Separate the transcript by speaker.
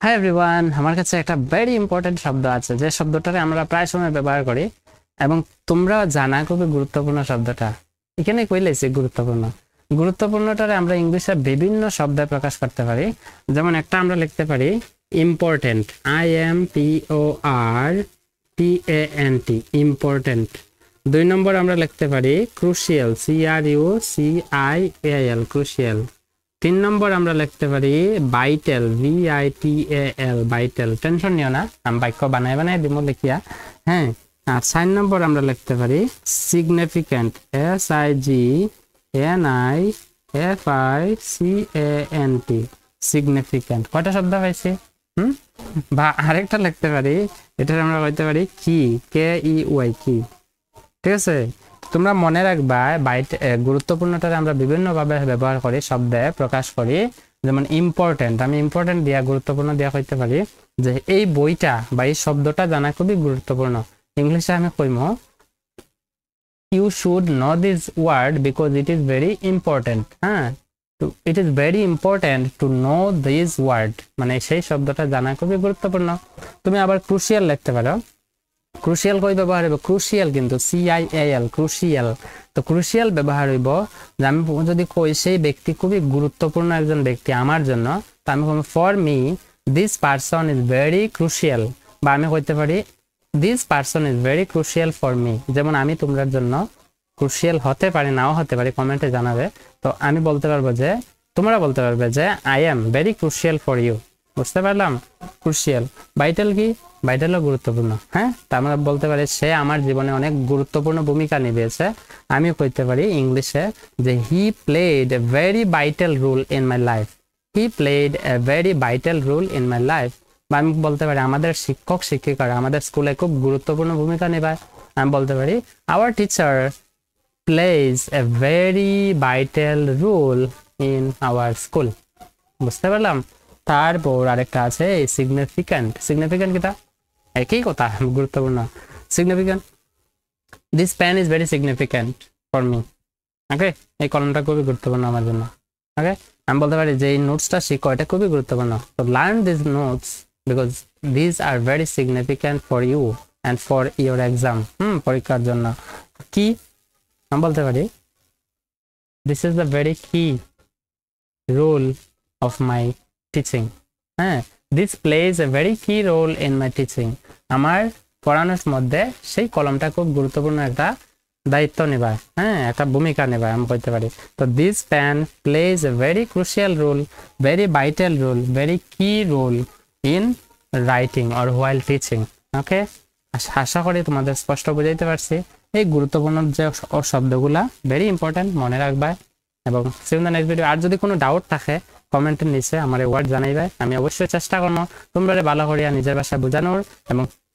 Speaker 1: Hi everyone, আমার কাছে একটা ভেরি ইম্পর্টেন্ট শব্দ আছে যে শব্দটাকে আমরা প্রায় সময় ব্যবহার করি এবং তোমরা জানা খুবই গুরুত্বপূর্ণ শব্দটা। এখানে কইলেছি গুরুত্বপূর্ণ। গুরুত্বপূর্ণটারে আমরা ইংলিশে বিভিন্ন শব্দে প্রকাশ করতে পারি। যেমন একটা আমরা লিখতে পারি ইম্পর্টেন্ট, IMPORTANT, ইম্পর্টেন্ট। 2 নম্বর আমরা লিখতে পারি ক্রুশিয়াল, CRUCIAL, ক্রুশিয়াল। 3 নম্বর আমরা লিখতে পারি ভাইটাল, VITAL, ভাইটাল। টেনশন নিও না, আমি বাক্য বানাই বানাই দিব লিখিয়া। হ্যাঁ, আর 4 নম্বর আমরা লিখতে পারি সিগনিফিক্যান্ট, SIGNIFICANT, সিগনিফিক্যান্ট। কয়টা শব্দ পাইছি? বা আরেকটা লিখতে পারি, এটা আমরা বলতে পারি কি, KEY, কি। ঠিক আছে, তোমরা মনে রাখবা গুরুত্বপূর্ণটা আমরা বিভিন্ন ভাবে ব্যবহার করি, শব্দে প্রকাশ করি। যেমন ইম্পর্টেন্ট, আমি ইম্পর্টেন্ট দিয়া গুরুত্বপূর্ণ দিয়া কইতে পারি যে এই বইটা বা এই শব্দটা জানা খুবই গুরুত্বপূর্ণ। ইংলিশে আমি কইমো you should know this word because it is very important. হ্যাঁ, it is very important to know this word, মানে সেই শব্দটা জানা খুবই গুরুত্বপূর্ণ। তুমি আবার ক্রুশিয়াল লিখতে পারো। ক্রুশিয়াল কই ব্যবহার হইব? ক্রুশিয়াল, কিন্তু CIAL, ক্রুশিয়াল। তো ক্রুশিয়াল ব্যবহার হইব যে আমি যদি কই সেই ব্যক্তি খুবই গুরুত্বপূর্ণ একজন ব্যক্তি আমার জন্য, তো আমি বলবো for me this person is very crucial, বা আমি কইতে পারি this person is very crucial for me. যেমন আমি তোমার জন্য ক্রুশিয়াল হতে পারি, নাও হতে পারি, কমেন্টে জানাবে। তো আমি বলতে পারবো যে, তোমরা বলতে পারবে যে I am very crucial for you. বুঝতে পারলাম? ক্রুশিয়াল। ভাইটাল কি? ভাইটালও গুরুত্বপূর্ণ। হ্যাঁ, তা আমরা বলতে পারি সে আমার জীবনে অনেক গুরুত্বপূর্ণ ভূমিকা নিবেছে। আমি কইতে পারি ইংলিশে যে he played a very vital role in my life, he played a very vital role in my life. বা আমি বলতে পারি আমাদের শিক্ষক শিক্ষিকারা আমাদের স্কুলে খুব গুরুত্বপূর্ণ ভূমিকা নেবায়। আমি বলতে পারি our teacher plays a very vital role in our school. বুঝতে পারলাম? তারপর আরেকটা আছে সিগনিফিক্যান্ট। সিগনিফিক্যান্ট কিটা? একই কথা, গুরুত্বপূর্ণ। Significant, this pen is very significant for me. Okay, এই কলমটা খুবই গুরুত্বপূর্ণ আমার জন্য। ওকে, আমি বলতে পারি যে এই নোটসটা শিখো, এটা খুবই গুরুত্বপূর্ণ। তো learn this notes because this are very significant for you and for your exam. পরীক্ষার জন্য। কি আমি বলতে পারি this is the very key role of my teaching. হ্যাঁ, this plays a very key role in my teaching. আমার পড়ানোর মধ্যে সেই কলমটা খুব গুরুত্বপূর্ণ একটা দায়িত্ব নেবায়। হ্যাঁ, একটা ভূমিকা নেবায়, আমি বলতে পারি। তো this pen plays a very crucial role, very vital role, very key role in writing or while teaching. Okay, আশা করি তোমাদের স্পষ্ট বুঝাইতে পারছি। এই গুরুত্বপূর্ণ যে শব্দগুলা ভেরি ইম্পর্টেন্ট, মনে রাখবা। এবং see in the next video. আর যদি কোনো ডাউট থাকে কমেন্টের নিচে আমার ওয়ার্ড জানাইবে, আমি অবশ্যই চেষ্টা করবো তোমরা ভালো করিয়া নিজের ভাষায় বোঝানোর এবং